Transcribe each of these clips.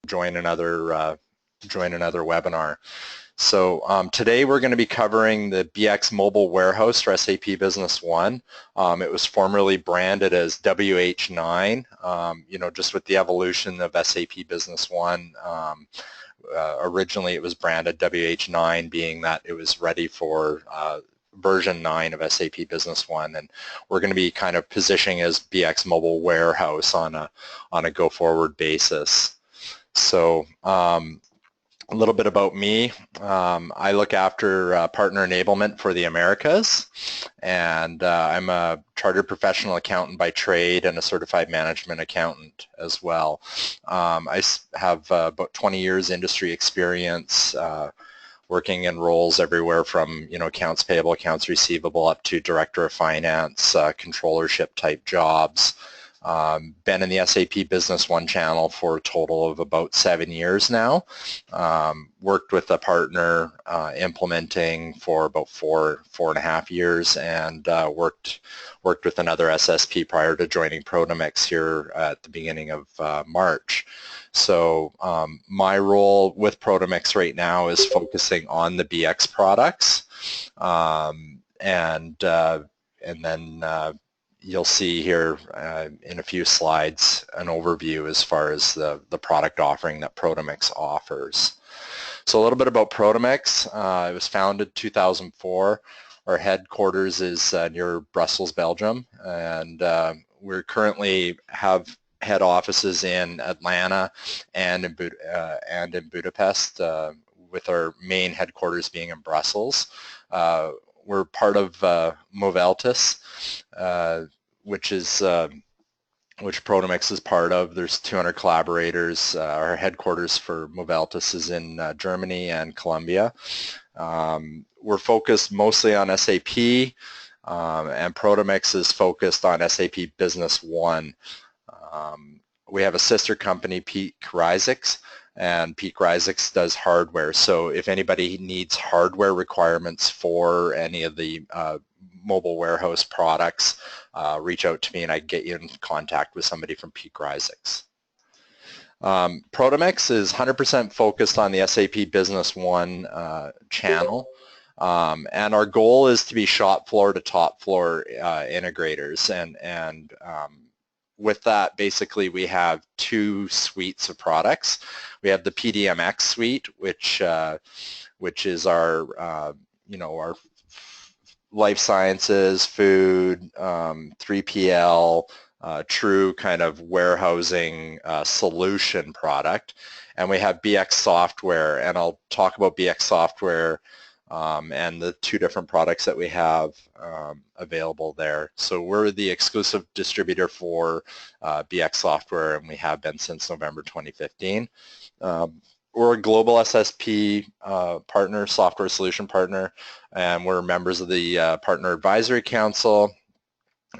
join another webinar. So today we're going to be covering the BX Mobile Warehouse for SAP Business One. It was formerly branded as WH9. Just with the evolution of SAP Business One, originally it was branded WH9, being that it was ready for version 9 of SAP Business One, and we're going to be kind of positioning as BX Mobile Warehouse on a go-forward basis. So a little bit about me. I look after partner enablement for the Americas, and I'm a chartered professional accountant by trade and a certified management accountant as well. I have about 20 years industry experience working in roles everywhere from accounts payable, accounts receivable, up to director of finance, controllership type jobs. Been in the SAP Business One channel for a total of about 7 years now. Worked with a partner implementing for about four and a half years, and worked with another SSP prior to joining Protomix here at the beginning of March. So my role with Protomix right now is focusing on the BX products, and then you'll see here in a few slides an overview as far as the product offering that Protomix offers. So a little bit about Protomix. It was founded 2004. Our headquarters is near Brussels, Belgium, and we currently have head offices in Atlanta and in Budapest, with our main headquarters being in Brussels. We're part of Moveltis, which Protomix is part of. There's 200 collaborators. Our headquarters for Moveltis is in Germany and Colombia. We're focused mostly on SAP, and Protomix is focused on SAP Business One. We have a sister company, Peak Rysix, and Peak Rysix does hardware. So if anybody needs hardware requirements for any of the mobile warehouse products, reach out to me and I can get you in contact with somebody from Peak Rysix. Protomix is 100% focused on the SAP Business One channel, and our goal is to be shop floor to top floor integrators, and with that, basically we have two suites of products. We have the PDMX suite, which is our our life sciences, food, 3PL, true kind of warehousing solution product. And we have BX software, and I'll talk about BX software and the two different products that we have available there. So we're the exclusive distributor for BX software, and we have been since November 2015. We're a global SSP partner, software solution partner, and we're members of the Partner Advisory Council.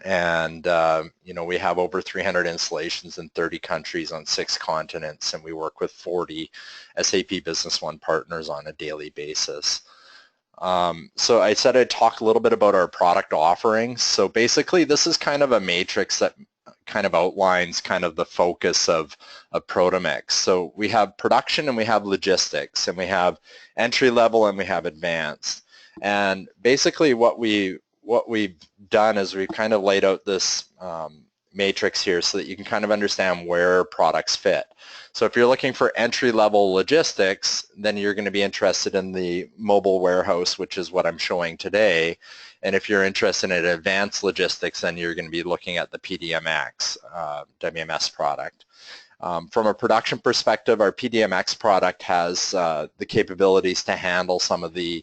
And we have over 300 installations in 30 countries on 6 continents, and we work with 40 SAP Business One partners on a daily basis. So I said I'd talk a little bit about our product offerings. So basically this is kind of a matrix that kind of outlines kind of the focus of Protomix. So we have production and we have logistics, and we have entry level and we have advanced. And basically what we've done is we've kind of laid out this matrix here so that you can kind of understand where products fit. So if you're looking for entry-level logistics, then you're going to be interested in the mobile warehouse, which is what I'm showing today. And if you're interested in advanced logistics, then you're going to be looking at the PDMX WMS product. From a production perspective, our PDMX product has the capabilities to handle some of the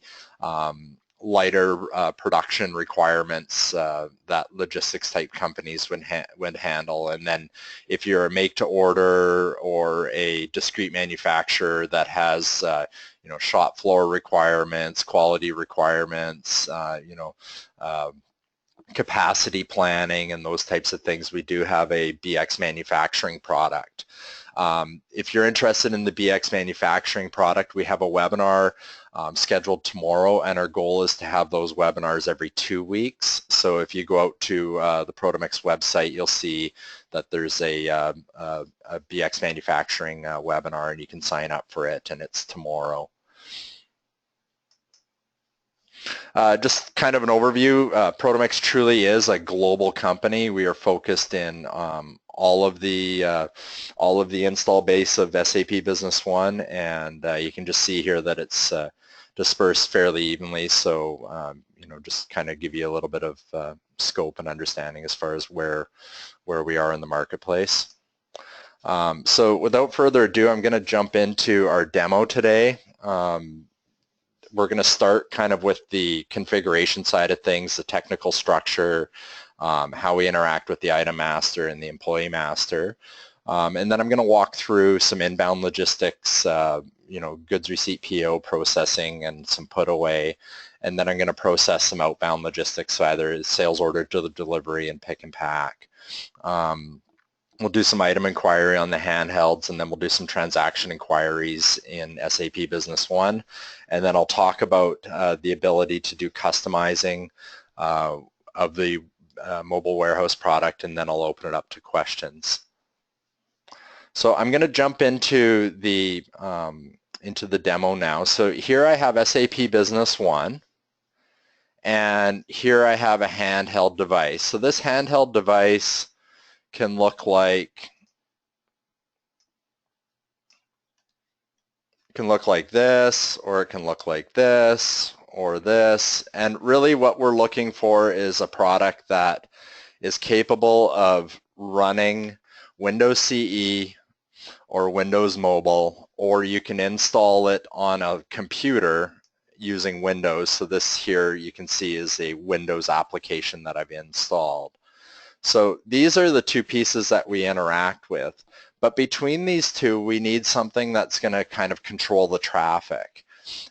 lighter production requirements that logistics type companies would handle. And then if you're a make to order or a discrete manufacturer that has shop floor requirements, quality requirements, capacity planning and those types of things, we do have a BX manufacturing product. If you're interested in the BX manufacturing product, we have a webinar scheduled tomorrow, and our goal is to have those webinars every 2 weeks. So if you go out to the Protomix website, you'll see that there's a BX manufacturing webinar, and you can sign up for it, and it's tomorrow. Just kind of an overview, Protomix truly is a global company. We are focused in all of the install base of SAP Business One, and you can just see here that it's dispersed fairly evenly. So you know, just kind of give you a little bit of scope and understanding as far as where we are in the marketplace. So without further ado, I'm going to jump into our demo today. We're going to start kind of with the configuration side of things, the technical structure, how we interact with the item master and the employee master. And then I'm going to walk through some inbound logistics, you know, goods receipt PO processing and some put away. And then I'm going to process some outbound logistics, so either sales order to the delivery and pick and pack. We'll do some item inquiry on the handhelds, and then we'll do some transaction inquiries in SAP Business One. And then I'll talk about the ability to do customizing of the mobile warehouse product, and then I'll open it up to questions. So I'm going to jump into the demo now. So here I have SAP Business One, and here I have a handheld device. So this handheld device can look like this, or it can look like this, or this. And really what we're looking for is a product that is capable of running Windows CE or Windows Mobile, or you can install it on a computer using Windows. So this here you can see is a Windows application that I've installed. So these are the two pieces that we interact with. But between these two, we need something that's going to kind of control the traffic.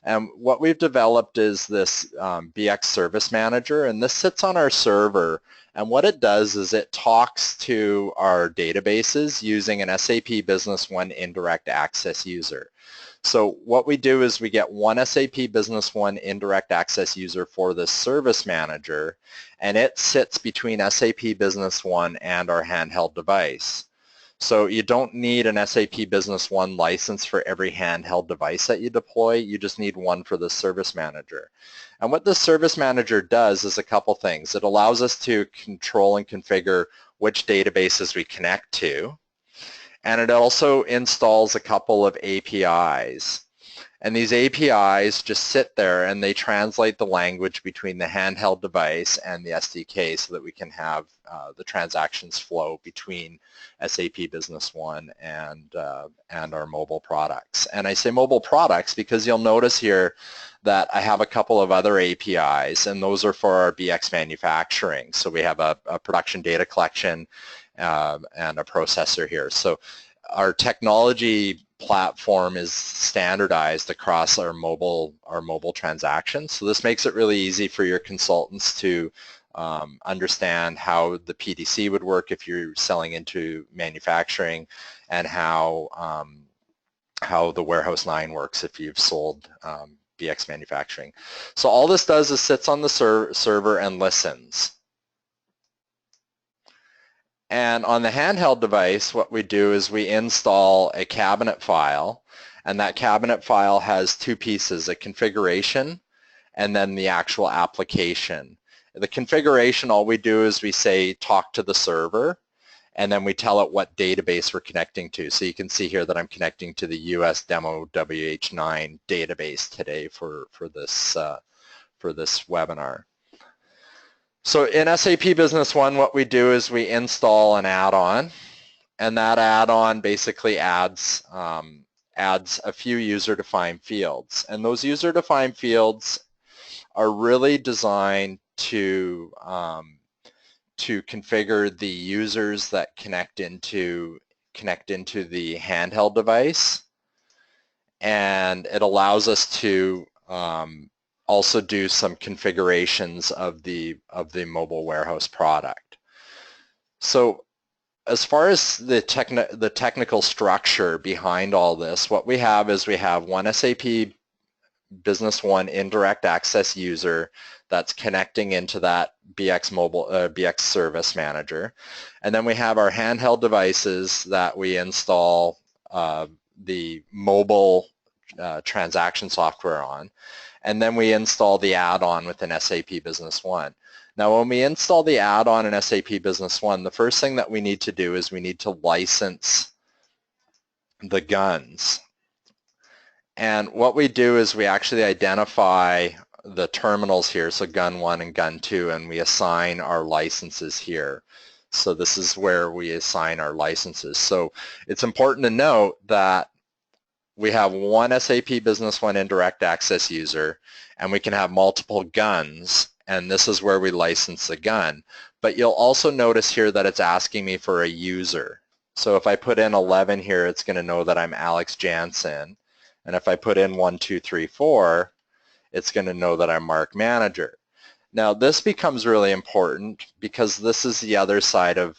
And what we've developed is this BX Service Manager, and this sits on our server. And what it does is it talks to our databases using an SAP Business One indirect access user. So what we do is we get one SAP Business One indirect access user for this service manager, and it sits between SAP Business One and our handheld device. So you don't need an SAP Business One license for every handheld device that you deploy. You just need one for the service manager. And what the service manager does is a couple things. It allows us to control and configure which databases we connect to. And it also installs a couple of APIs. And these APIs just sit there and they translate the language between the handheld device and the SDK so that we can have the transactions flow between SAP Business One and our mobile products. And I say mobile products because you'll notice here that I have a couple of other APIs, and those are for our BX manufacturing. So we have a production data collection and a processor here. So our technology platform is standardized across our mobile transactions. So this makes it really easy for your consultants to understand how the PDC would work if you're selling into manufacturing, and how the Warehouse 9 works if you've sold BX manufacturing. So all this does is sits on the server and listens. And on the handheld device, what we do is we install a cabinet file, and that cabinet file has two pieces, a configuration and then the actual application. The configuration, all we do is we say talk to the server, and then we tell it what database we're connecting to. So you can see here that I'm connecting to the US demo WH9 database today for this webinar. So in SAP Business One, what we do is we install an add-on, and that add-on basically adds a few user-defined fields. And those user-defined fields are really designed to configure the users that connect into the handheld device, and it allows us to also do some configurations of the mobile warehouse product. So as far as the technical structure behind all this, what we have is we have one SAP Business One indirect access user that's connecting into that BX Service Manager. And then we have our handheld devices that we install the mobile transaction software on. And then we install the add-on within SAP Business One. Now, when we install the add-on in SAP Business One, the first thing that we need to do is we need to license the guns. And what we do is we actually identify the terminals here, so gun 1 and gun 2, and we assign our licenses here. So this is where we assign our licenses. So it's important to note that we have one SAP Business One indirect access user, and we can have multiple guns, and this is where we license the gun. But you'll also notice here that it's asking me for a user. So if I put in 11 here, it's going to know that I'm Alex Jansen. And if I put in 1, 2, 3, 4, it's going to know that I'm Mark Manager. Now this becomes really important because this is the other side of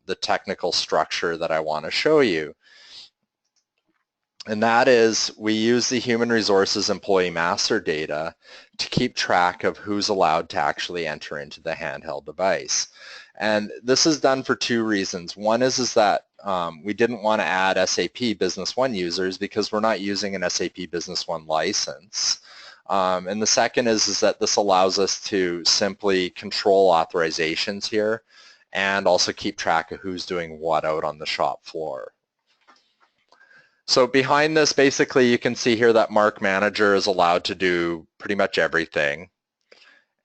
the technical structure that I want to show you. And that is we use the human resources employee master data to keep track of who's allowed to actually enter into the handheld device. And this is done for two reasons. One is that we didn't want to add SAP Business One users because we're not using an SAP Business One license. And the second is that this allows us to simply control authorizations here and also keep track of who's doing what out on the shop floor. So behind this, basically, you can see here that Mark Manager is allowed to do pretty much everything.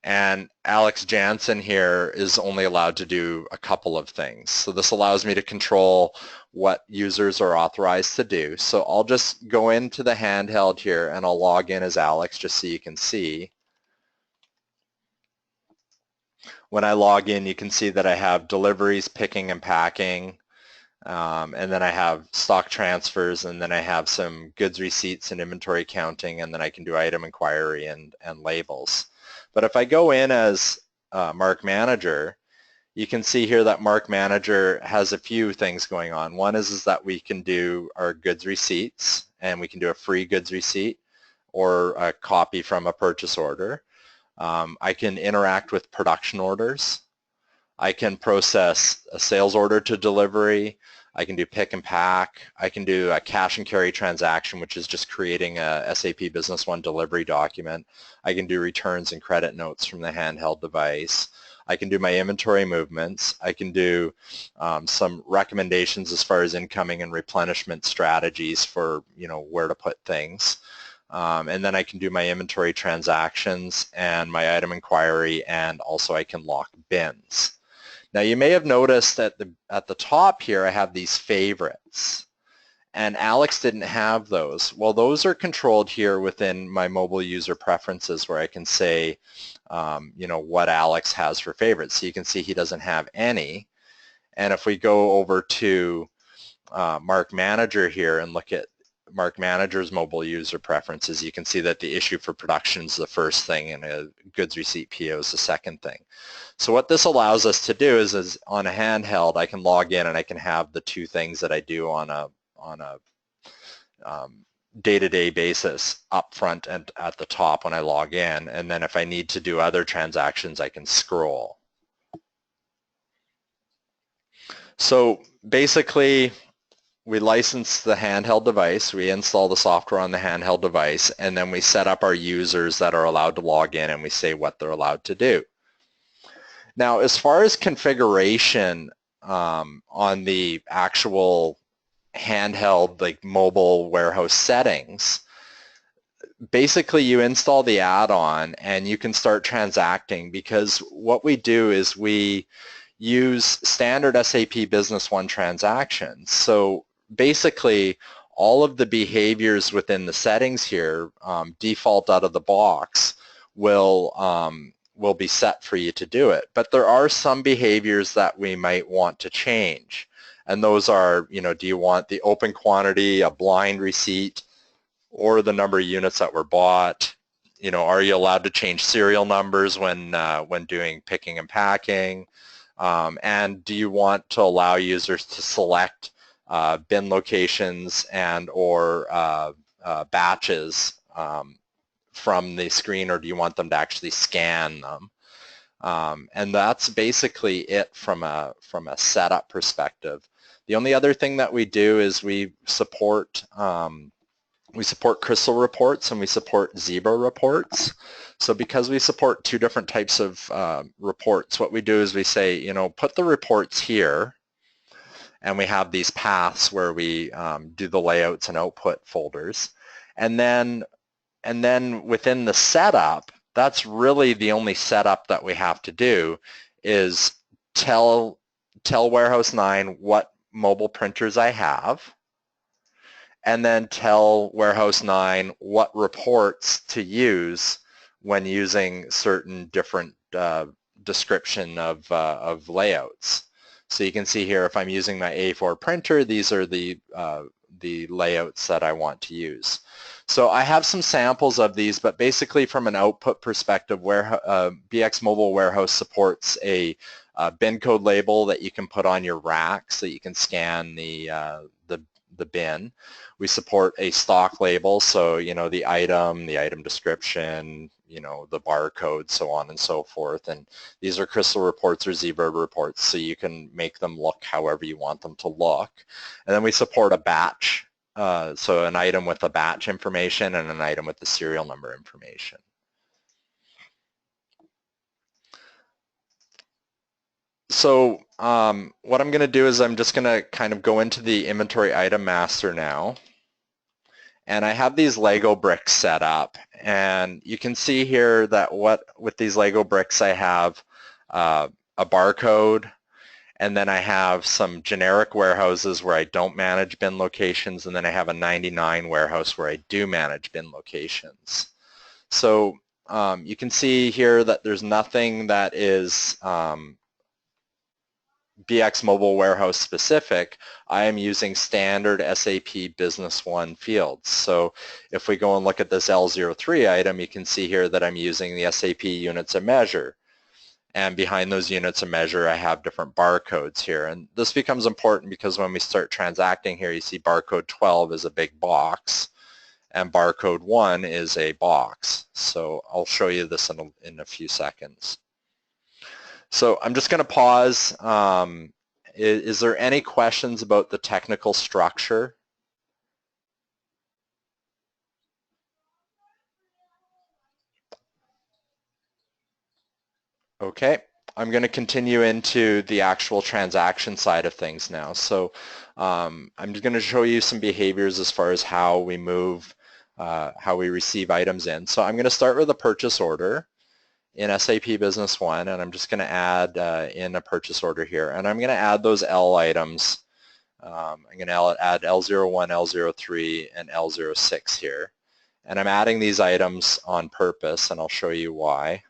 And Alex Jansen here is only allowed to do a couple of things. So this allows me to control what users are authorized to do. So I'll just go into the handheld here and I'll log in as Alex just so you can see. When I log in, you can see that I have deliveries, picking and packing, and then I have stock transfers, and then I have some goods receipts and inventory counting, and then I can do item inquiry and labels. But if I go in as Mark Manager, you can see here that Mark Manager has a few things going on. One is that we can do our goods receipts, and we can do a free goods receipt or a copy from a purchase order. I can interact with production orders. I can process a sales order to delivery. I can do pick and pack. I can do a cash and carry transaction, which is just creating a SAP Business One delivery document. I can do returns and credit notes from the handheld device. I can do my inventory movements. I can do some recommendations as far as incoming and replenishment strategies for, where to put things. And then I can do my inventory transactions and my item inquiry, and also I can lock bins. Now you may have noticed at the top here I have these favorites, and Alex didn't have those. Well, those are controlled here within my mobile user preferences, where I can say what Alex has for favorites. So you can see he doesn't have any. And if we go over to Mark Manager here and look at Mark Manager's mobile user preferences, you can see that the issue for production is the first thing and a goods receipt PO is the second thing. So what this allows us to do is on a handheld, I can log in and I can have the two things that I do on a day-to-day basis up front and at the top when I log in. And then if I need to do other transactions, I can scroll. So basically, we license the handheld device, we install the software on the handheld device, and then we set up our users that are allowed to log in, and we say what they're allowed to do. Now, as far as configuration on the actual handheld, like mobile warehouse settings, basically you install the add-on and you can start transacting, because what we do is we use standard SAP Business One transactions. So basically all of the behaviors within the settings here default out of the box will be set for you to do it. But there are some behaviors that we might want to change. And those are, do you want the open quantity, a blind receipt, or the number of units that were bought? Are you allowed to change serial numbers when doing picking and packing? And do you want to allow users to select bin locations and or batches from the screen, or do you want them to actually scan them? And that's basically it from a setup perspective. The only other thing that we do is we support Crystal reports and we support Zebra reports. So because we support two different types of reports, what we do is we say, you know, put the reports here, and we have these paths where we do the layouts and output folders. And then within the setup, that's really the only setup that we have to do, is tell Warehouse 9 what mobile printers I have, and then tell Warehouse 9 what reports to use when using certain different description of layouts. So you can see here, if I'm using my A4 printer, these are the layouts that I want to use. So I have some samples of these, but basically from an output perspective, where BX Mobile Warehouse supports a bin code label that you can put on your rack so that you can scan the bin. We support a stock label, so you know, the item description, you know, the barcode, so on and so forth. And these are Crystal reports or Zebra reports, so you can make them look however you want them to look. And then we support a batch, so an item with the batch information and an item with the serial number information. So what I'm going to do is I'm just going to kind of go into the inventory item master now. And I have these Lego bricks set up. And you can see here that with these Lego bricks, I have a barcode, and then I have some generic warehouses where I don't manage bin locations, and then I have a 99 warehouse where I do manage bin locations. So you can see here that there's nothing that is BX Mobile Warehouse specific. I am using standard SAP Business One fields. So if we go and look at this L03 item, you can see here that I'm using the SAP units of measure. And behind those units of measure, I have different barcodes here. And this becomes important because when we start transacting here, you see barcode 12 is a big box, and barcode 1 is a box. So I'll show you this in a few seconds. So I'm just going to pause. Is there any questions about the technical structure? Okay, I'm going to continue into the actual transaction side of things now. So I'm just going to show you some behaviors as far as how we move, how we receive items in. So I'm going to start with a purchase order in SAP Business One, and I'm just going to add in a purchase order here. And I'm going to add those L items. I'm going to add L01, L03, and L06 here. And I'm adding these items on purpose, and I'll show you why.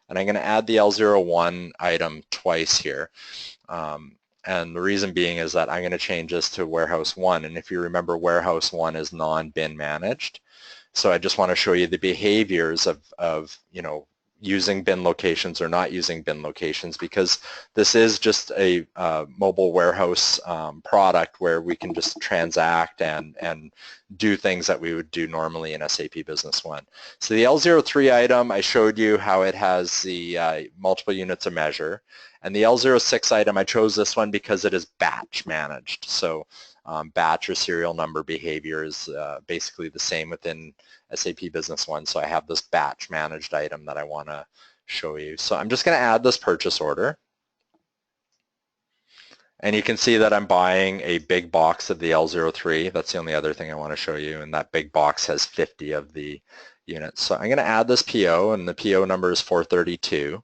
And I'm going to add the L01 item twice here. And the reason being is that I'm going to change this to Warehouse 1. And if you remember, Warehouse 1 is non-bin managed. So I just want to show you the behaviors of you know, using bin locations or not using bin locations, because this is just a mobile warehouse product where we can just transact and do things that we would do normally in SAP Business One. So the L03 item, I showed you how it has the multiple units of measure. And the L06 item, I chose this one because it is batch managed. So batch or serial number behavior is basically the same within SAP Business One. So I have this batch managed item that I want to show you. So I'm just going to add this purchase order. And you can see that I'm buying a big box of the L03. That's the only other thing I want to show you. And that big box has 50 of the units. So I'm going to add this PO, and the PO number is 432.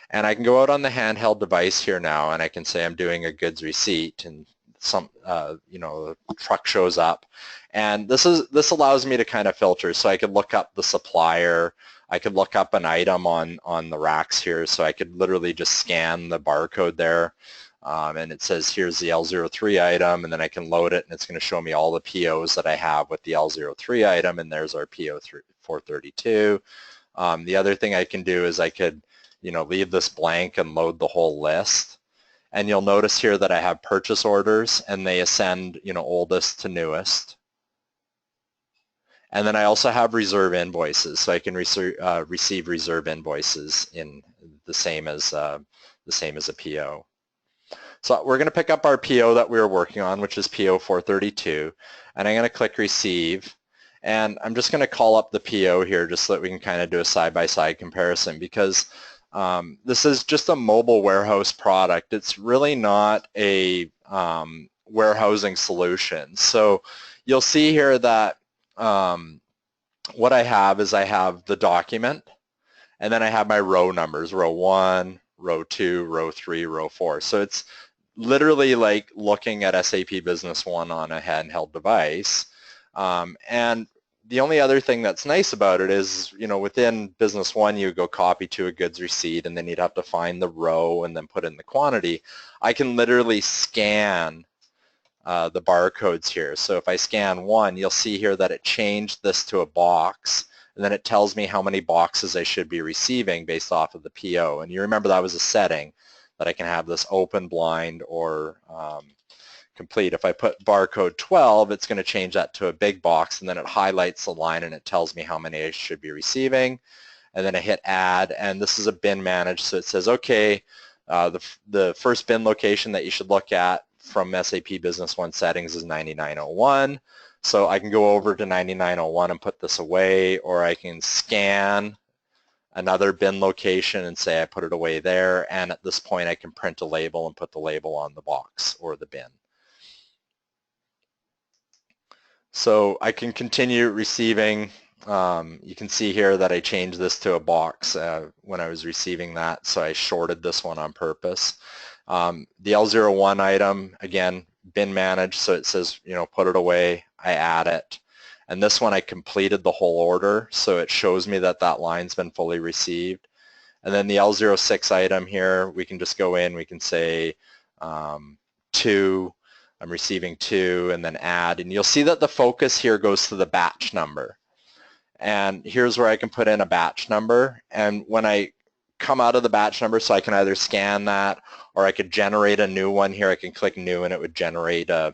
And I can go out on the handheld device here now, and I can say I'm doing a goods receipt, and some, you know, the truck shows up. And this allows me to kind of filter. So I could look up the supplier. I could look up an item on the racks here. So I could literally just scan the barcode there. And it says here's the L03 item, and then I can load it, and it's going to show me all the POs that I have with the L03 item, and there's our PO 432. The other thing I can do is I could, you know, leave this blank and load the whole list. And you'll notice here that I have purchase orders, and they ascend, you know, oldest to newest. And then I also have reserve invoices, so I can receive reserve invoices in the same as a PO. So we're going to pick up our PO that we were working on, which is PO 432, and I'm going to click receive. And I'm just going to call up the PO here just so that we can kind of do a side-by-side comparison, because this is just a mobile warehouse product. It's really not a warehousing solution. So you'll see here that what I have is I have the document, and then I have my row numbers, row 1, row 2, row 3, row 4. So it's literally like looking at SAP Business One on a handheld device. And the only other thing that's nice about it is, within Business One, you go copy to a goods receipt, and then you'd have to find the row and then put in the quantity. I can literally scan the barcodes here. So if I scan one, you'll see here that it changed this to a box, and then it tells me how many boxes I should be receiving based off of the PO. And you remember that was a setting that I can have this open, blind, or complete. If I put barcode 12, it's going to change that to a big box, and then it highlights the line and it tells me how many I should be receiving. And then I hit add, and this is a bin managed, so it says, okay, the first bin location that you should look at from SAP Business One settings is 9901. So I can go over to 9901 and put this away, or I can scan another bin location and say I put it away there, and at this point I can print a label and put the label on the box or the bin. So I can continue receiving. You can see here that I changed this to a box when I was receiving that, so I shorted this one on purpose. The L01 item, again, bin managed, so it says, put it away. I add it. And this one I completed the whole order, so it shows me that that line's been fully received. And then the L06 item here, we can just go in, we can say 2, I'm receiving 2, and then add. And you'll see that the focus here goes to the batch number. And here's where I can put in a batch number. And when I come out of the batch number, so I can either scan that, or I could generate a new one here. I can click new, and it would generate a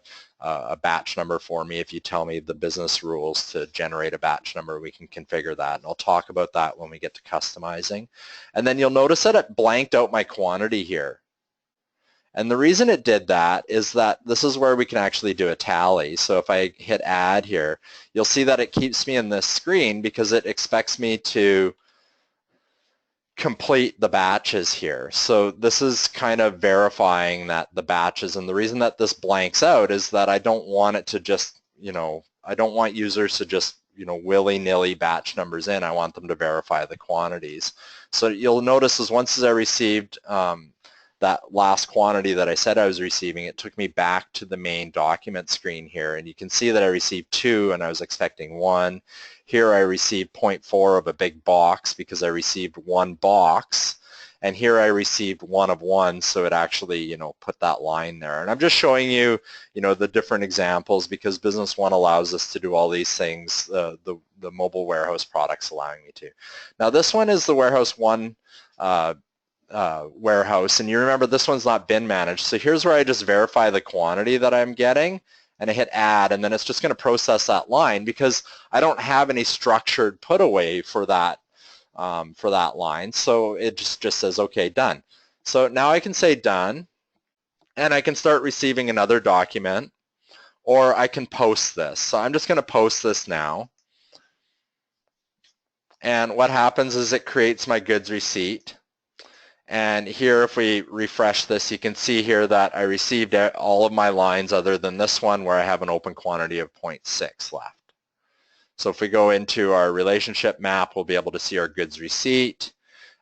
batch number for me. If you tell me the business rules to generate a batch number, we can configure that, and I'll talk about that when we get to customizing. And then you'll notice that it blanked out my quantity here. And the reason it did that is that this is where we can actually do a tally. So if I hit add here, you'll see that it keeps me in this screen because it expects me to complete the batches here. So this is kind of verifying that the batches, and the reason that this blanks out is that I don't want it to just, I don't want users to just, willy-nilly batch numbers in. I want them to verify the quantities. So you'll notice is once I received that last quantity that I said I was receiving, it took me back to the main document screen here, and you can see that I received 2 and I was expecting 1. Here I received 0.4 of a big box because I received 1 box, and here I received 1 of 1, so it actually, put that line there. And I'm just showing you, the different examples because Business One allows us to do all these things, the mobile warehouse products allowing me to. Now this one is the Warehouse One warehouse, and you remember this one's not bin managed, so here's where I just verify the quantity that I'm getting, and I hit add, and then it's just going to process that line because I don't have any structured put away for that line, so it just says okay, done. So now I can say done, and I can start receiving another document, or I can post this. So I'm just going to post this now, and what happens is it creates my goods receipt. And here, if we refresh this, you can see here that I received all of my lines other than this one where I have an open quantity of 0.6 left. So if we go into our relationship map, we'll be able to see our goods receipt.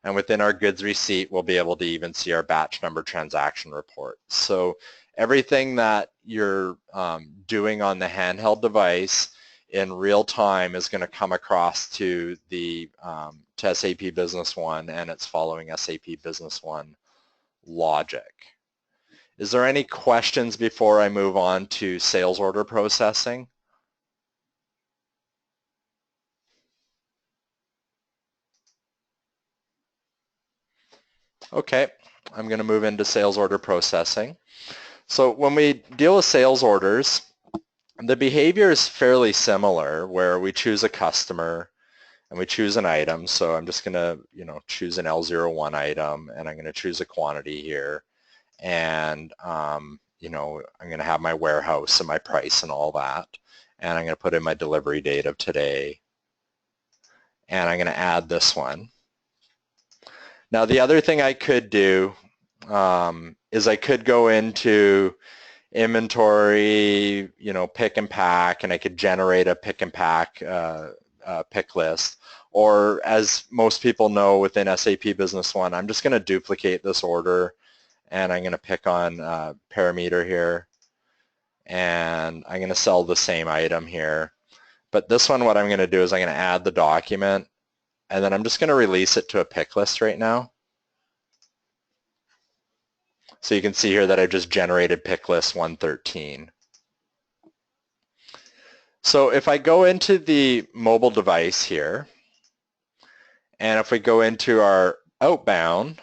And within our goods receipt, we'll be able to even see our batch number transaction report. So everything that you're doing on the handheld device in real time is going to come across to the to SAP Business One, and it's following SAP Business One logic. Is there any questions before I move on to sales order processing? Okay, I'm going to move into sales order processing. So when we deal with sales orders, The behavior is fairly similar where we choose a customer and we choose an item. So I'm just going to, choose an L01 item, and I'm going to choose a quantity here. And, I'm going to have my warehouse and my price and all that. And I'm going to put in my delivery date of today. And I'm going to add this one. Now, the other thing I could do is I could go into inventory, pick and pack, and I could generate a pick and pack pick list. Or as most people know within SAP Business One, I'm just going to duplicate this order, and I'm going to pick on parameter here, and I'm going to sell the same item here. But this one, what I'm going to do is I'm going to add the document, and then I'm just going to release it to a pick list right now. So you can see here that I just generated pick list 113. So if I go into the mobile device here, and if we go into our outbound,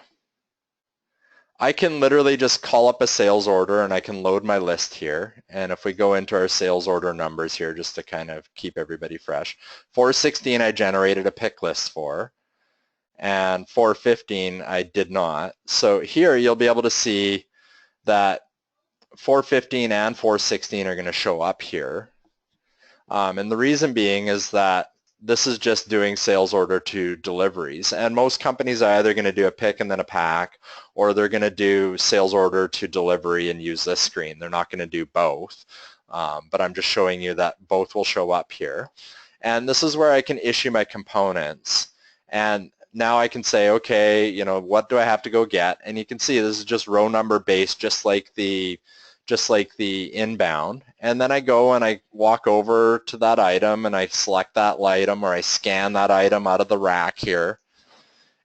I can literally just call up a sales order and I can load my list here. And if we go into our sales order numbers here, just to kind of keep everybody fresh, 416 I generated a pick list for, and 415 I did not. So here you'll be able to see that 415 and 416 are going to show up here. And the reason being is that this is just doing sales order to deliveries. And most companies are either going to do a pick and then a pack, or they're going to do sales order to delivery and use this screen. They're not going to do both. But I'm just showing you that both will show up here. And this is where I can issue my components. And now I can say, okay, what do I have to go get? And you can see this is just row number based, just like the inbound. And then I go and I walk over to that item and I select that item, or I scan that item out of the rack here.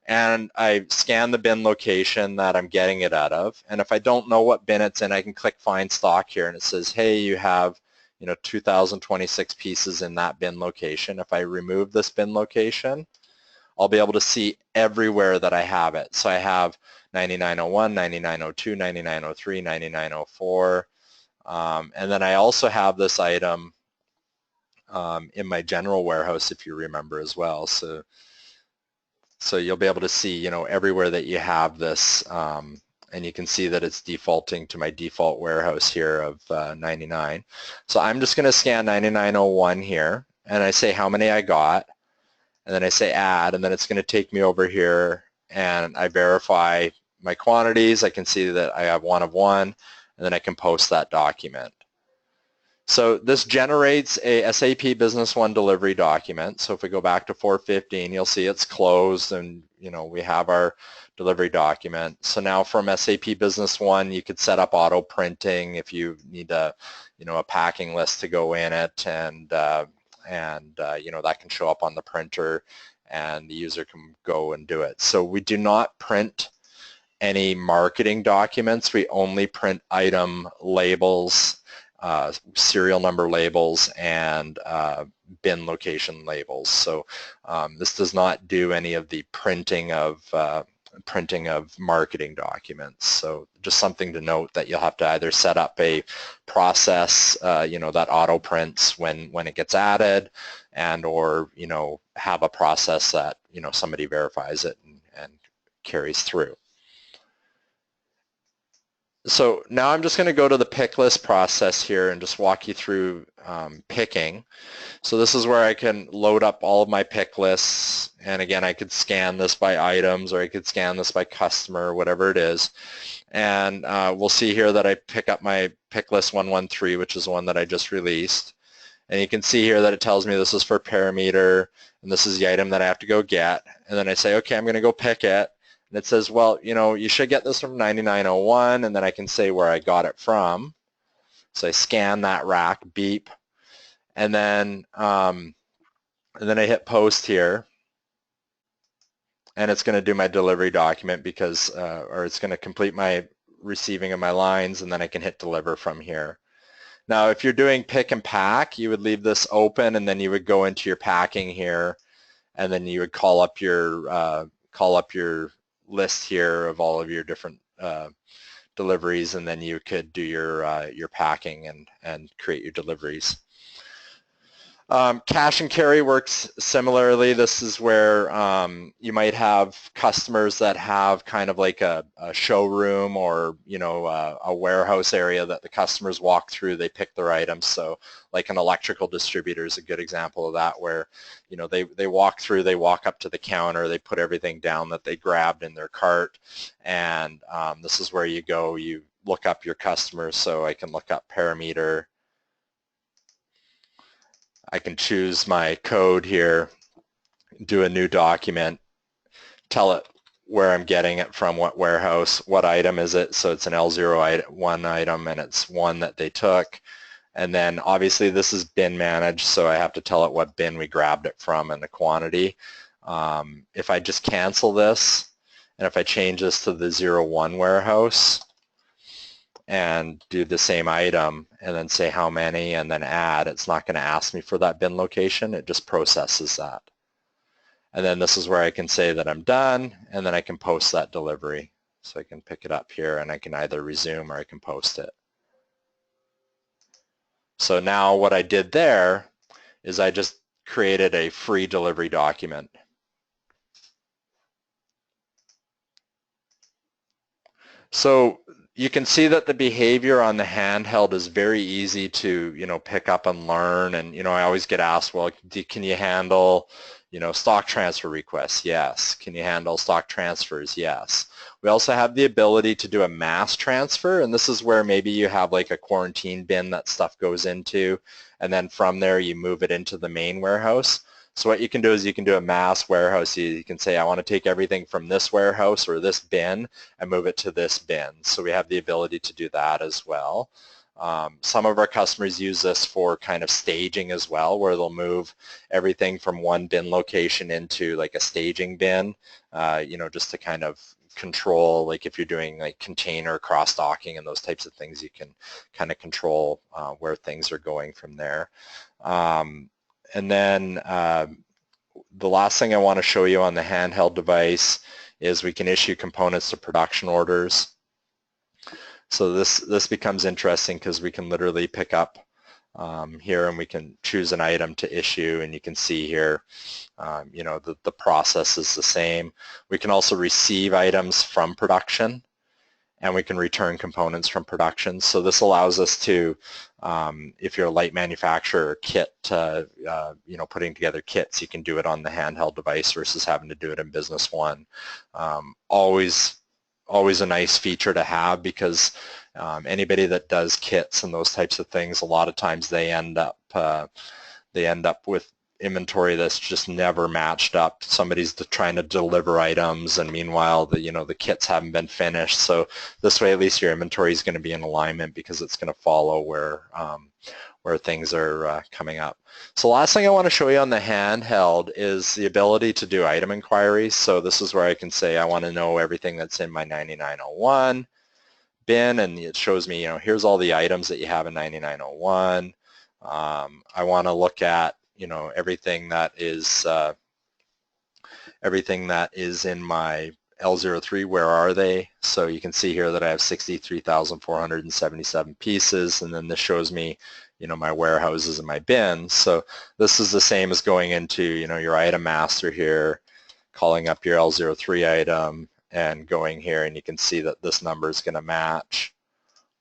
And I scan the bin location that I'm getting it out of. And if I don't know what bin it's in, I can click Find Stock here, and it says, hey, you have 2,026 pieces in that bin location. If I remove this bin location, I'll be able to see everywhere that I have it. So I have 9901, 9902, 9903, 9904, and then I also have this item in my general warehouse, if you remember, as well. So you'll be able to see, everywhere that you have this, and you can see that it's defaulting to my default warehouse here of 99. So I'm just going to scan 9901 here, and I say how many I got, and then I say add, and then it's going to take me over here, and I verify my quantities. I can see that I have one of one, and then I can post that document. So this generates a SAP Business One delivery document. So if we go back to 415, you'll see it's closed, and we have our delivery document. So now from SAP Business One, you could set up auto printing if you need a packing list to go in it, and that can show up on the printer, and the user can go and do it. So we do not print any marketing documents. We only print item labels, serial number labels, and bin location labels. So this does not do any of the printing of marketing documents. So just something to note, that you'll have to either set up a process, that auto prints when it gets added, and or have a process that somebody verifies it and carries through. So now I'm just going to go to the pick list process here and just walk you through picking. So this is where I can load up all of my pick lists, and again, I could scan this by items, or I could scan this by customer, whatever it is. And we'll see here that I pick up my pick list 113, which is the one that I just released. And you can see here that it tells me this is for parameter, and this is the item that I have to go get. And then I say, okay, I'm going to go pick it. And it says, well, you should get this from 9901, and then I can say where I got it from. So I scan that rack, beep, and then I hit post here, and it's going to do my delivery document because, or it's going to complete my receiving of my lines, and then I can hit deliver from here. Now, if you're doing pick and pack, you would leave this open, and then you would go into your packing here, and then you would call up your list here of all of your different deliveries, and then you could do your packing and create your deliveries. Cash and carry works similarly. This is where you might have customers that have kind of like a showroom or a warehouse area that the customers walk through. They pick their items. So like an electrical distributor is a good example of that, where they walk through, they walk up to the counter, they put everything down that they grabbed in their cart, and this is where you go. You look up your customers. So I can look up parameter. I can choose my code here, do a new document, tell it where I'm getting it from, what warehouse, what item is it. So it's an L01 item, and it's one that they took. And then obviously this is bin managed, so I have to tell it what bin we grabbed it from and the quantity. If I just cancel this, and if I change this to the 01 warehouse, and do the same item and then say how many and then add, it's not going to ask me for that bin location. It just processes that. And then this is where I can say that I'm done, and then I can post that delivery. So I can pick it up here, and I can either resume or I can post it. So now what I did there is I just created a free delivery document. So you can see that the behavior on the handheld is very easy to, pick up and learn. And, I always get asked, well, can you handle, stock transfer requests? Yes. Can you handle stock transfers? Yes. We also have the ability to do a mass transfer, and this is where maybe you have like a quarantine bin that stuff goes into, and then from there you move it into the main warehouse. So what you can do is you can do a mass warehouse. You can say, I want to take everything from this warehouse or this bin and move it to this bin. So we have the ability to do that as well. Some of our customers use this for kind of staging as well, where they'll move everything from one bin location into like a staging bin, just to kind of control, like if you're doing like container cross-docking and those types of things, you can kind of control where things are going from there. And then the last thing I want to show you on the handheld device is we can issue components to production orders. So this becomes interesting because we can literally pick up here, and we can choose an item to issue, and you can see here, the process is the same. We can also receive items from production, and we can return components from production. So this allows us to, if you're a light manufacturer, kit, putting together kits, you can do it on the handheld device versus having to do it in Business One. Always a nice feature to have, because anybody that does kits and those types of things, a lot of times they end up with inventory that's just never matched up. Somebody's trying to deliver items, and meanwhile the kits haven't been finished. So this way at least your inventory is going to be in alignment, because it's going to follow where things are coming up. So last thing I want to show you on the handheld is the ability to do item inquiries. So this is where I can say I want to know everything that's in my 9901 bin, and it shows me, here's all the items that you have in 9901. I want to look at everything that is in my L03, where are they? So you can see here that I have 63,477 pieces, and then this shows me my warehouses and my bins. So this is the same as going into your item master here, calling up your L03 item and going here, and you can see that this number is going to match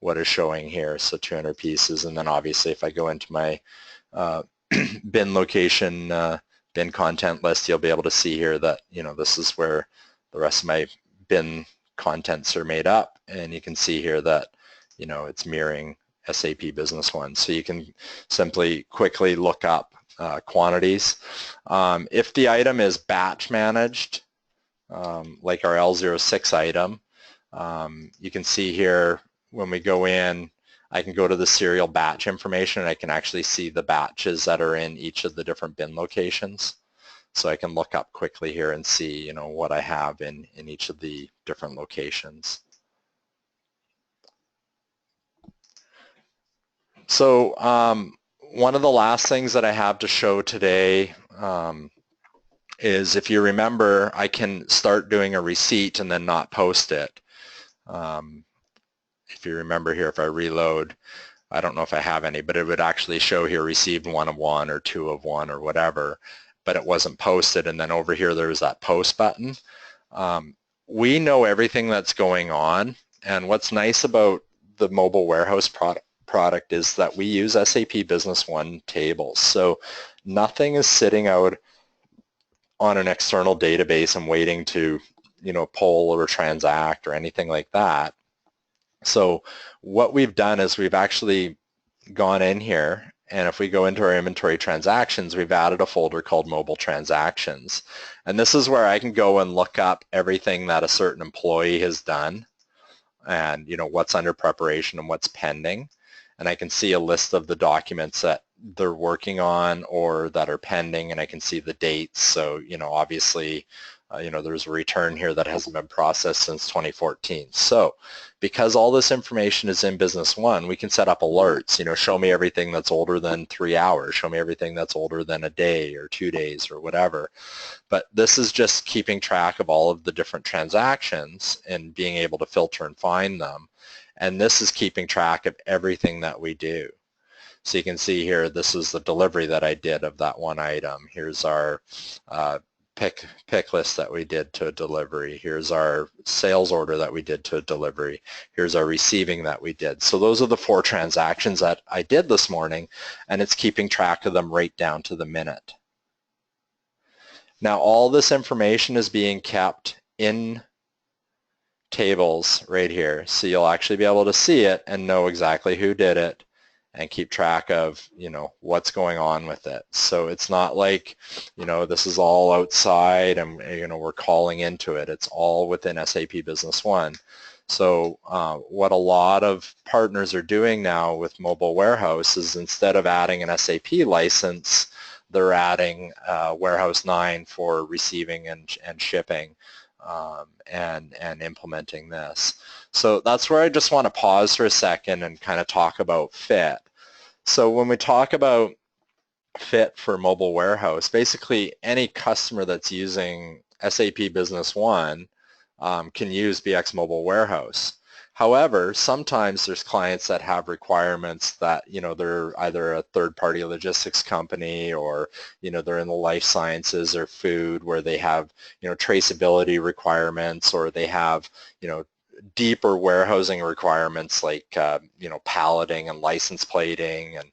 what is showing here, so 200 pieces. And then obviously if I go into my bin location, bin content list, you'll be able to see here that this is where the rest of my bin contents are made up, and you can see here that it's mirroring SAP Business One. So you can simply quickly look up quantities. If the item is batch managed, like our L06 item, you can see here when we go in, I can go to the serial batch information, and I can actually see the batches that are in each of the different bin locations. So I can look up quickly here and see what I have in each of the different locations. So one of the last things that I have to show today is, if you remember, I can start doing a receipt and then not post it. if you remember here, if I reload, I don't know if I have any, but it would actually show here received 1 of 1 or 2 of 1 or whatever, but it wasn't posted. And then over here, there's that post button. We know everything that's going on. And what's nice about the mobile warehouse product is that we use SAP Business One tables. So nothing is sitting out on an external database and waiting to, pull or transact or anything like that. So what we've done is we've actually gone in here, and if we go into our inventory transactions, we've added a folder called mobile transactions. And this is where I can go and look up everything that a certain employee has done and what's under preparation and what's pending. And I can see a list of the documents that they're working on or that are pending, and I can see the dates. So obviously there's a return here that hasn't been processed since 2014. So because all this information is in Business One, we can set up alerts, show me everything that's older than 3 hours, show me everything that's older than a day or 2 days or whatever. But this is just keeping track of all of the different transactions and being able to filter and find them. And this is keeping track of everything that we do. So you can see here, this is the delivery that I did of that one item. Here's our pick list that we did to a delivery. Here's our sales order that we did to a delivery. Here's our receiving that we did. So those are the 4 transactions that I did this morning, and it's keeping track of them right down to the minute. Now all this information is being kept in tables right here. So you'll actually be able to see it and know exactly who did it and keep track of, what's going on with it. So it's not like, this is all outside and, we're calling into it. It's all within SAP Business One. So what a lot of partners are doing now with Mobile Warehouse is instead of adding an SAP license, they're adding Warehouse 9 for receiving and shipping. And implementing this. So that's where I just want to pause for a second and kind of talk about fit. So when we talk about fit for mobile warehouse, basically any customer that's using SAP Business One can use BX Mobile Warehouse. However, sometimes there's clients that have requirements that, they're either a third-party logistics company or, they're in the life sciences or food where they have, traceability requirements, or they have, deeper warehousing requirements like, palleting and license plating and,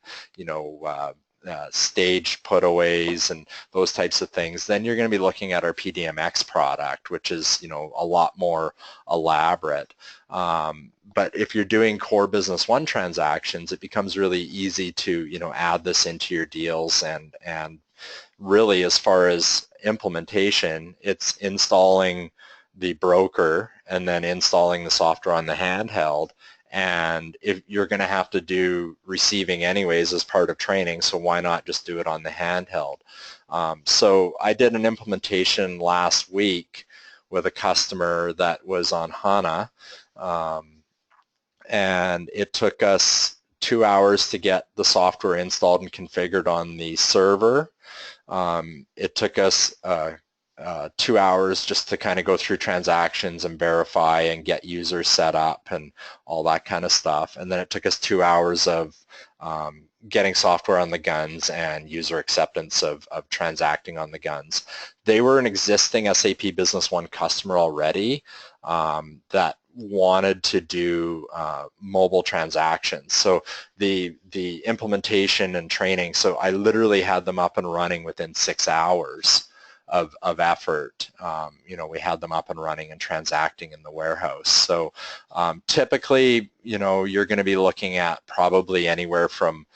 stage putaways and those types of things. Then you're going to be looking at our PDMX product, which is, a lot more elaborate. But if you're doing core Business One transactions, it becomes really easy to, add this into your deals. And really, as far as implementation, it's installing the broker and then installing the software on the handheld. And if you're going to have to do receiving anyways as part of training, so why not just do it on the handheld? So I did an implementation last week with a customer that was on HANA, and it took us 2 hours to get the software installed and configured on the server. It took us 2 hours just to kind of go through transactions and verify and get users set up and all that kind of stuff. And then it took us 2 hours of getting software on the guns and user acceptance of transacting on the guns. They were an existing SAP Business One customer already that wanted to do mobile transactions. So the implementation and training, so I literally had them up and running within 6 hours of effort. We had them up and running and transacting in the warehouse. So typically, you're going to be looking at probably anywhere from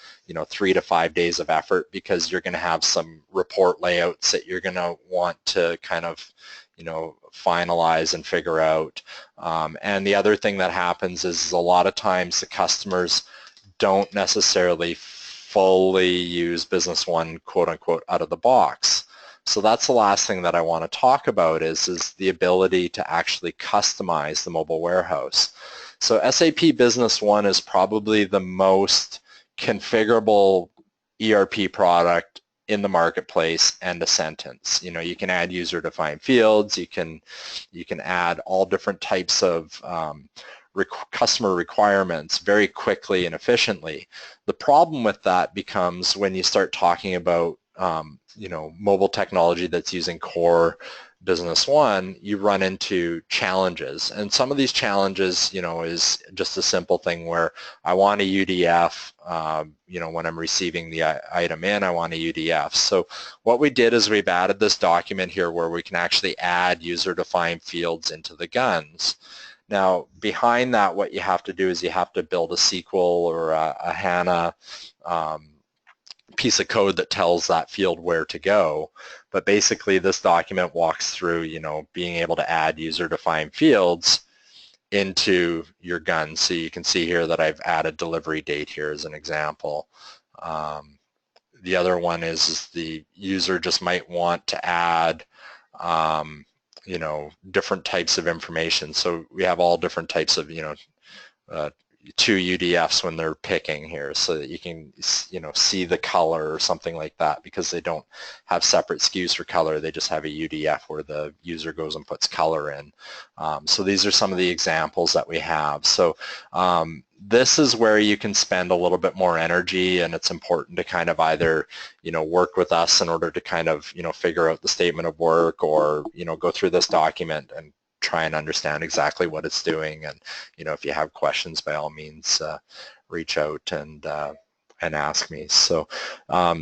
3 to 5 days of effort, because you're going to have some report layouts that you're going to want to kind of finalize and figure out. And the other thing that happens is a lot of times the customers don't necessarily fully use Business One, quote unquote, out of the box. So that's the last thing that I want to talk about is the ability to actually customize the mobile warehouse. So SAP Business One is probably the most configurable ERP product in the marketplace and a sentence. You can add user-defined fields, you can add all different types of customer requirements very quickly and efficiently. The problem with that becomes when you start talking about mobile technology that's using core Business One, you run into challenges. And some of these challenges, is just a simple thing where I want a UDF, when I'm receiving the item in, I want a UDF. So what we did is we've added this document here where we can actually add user-defined fields into the guns. Now, behind that, what you have to do is you have to build a SQL or a HANA piece of code that tells that field where to go. But basically, this document walks through, being able to add user-defined fields into your gun. So you can see here that I've added delivery date here as an example. The other one is the user just might want to add different types of information. So we have all different types of, two UDFs when they're picking here so that you can, see the color or something like that, because they don't have separate SKUs for color. They just have a UDF where the user goes and puts color in. So these are some of the examples that we have. So this is where you can spend a little bit more energy, and it's important to kind of either, work with us in order to kind of, figure out the statement of work, or, go through this document and try and understand exactly what it's doing. And if you have questions, by all means reach out and ask me. So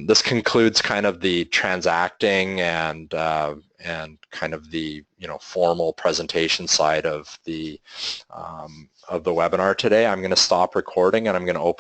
this concludes kind of the transacting and kind of the formal presentation side of the webinar today. I'm going to stop recording and I'm going to open